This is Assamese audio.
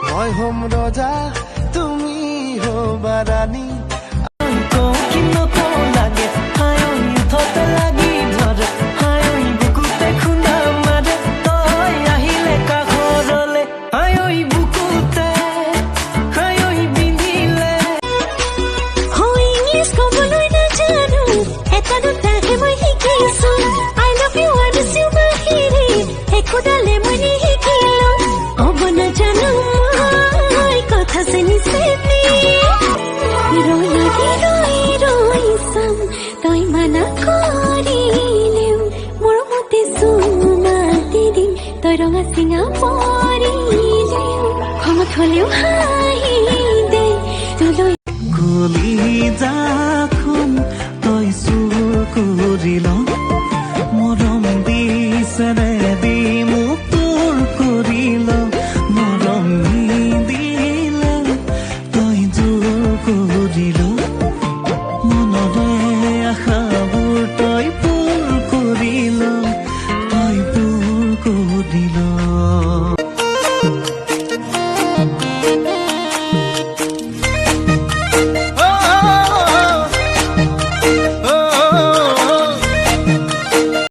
মই হম ৰজা তুমি হবা ৰাণী তই মানা কৰিলেও মোৰ মতে চুমাতি দিম তই ৰঙা চিঙা পৰিলেও খঙত হলেও হাঁহি দে তোলৈ গলি যাখন তই চুৰ কৰিল মৰম দিছেৰে দি মোক তোৰ কৰিল মৰম নিদিলে তই জোৰ কৰিল মনৰে আশাবোৰ তই পূৰ কৰিল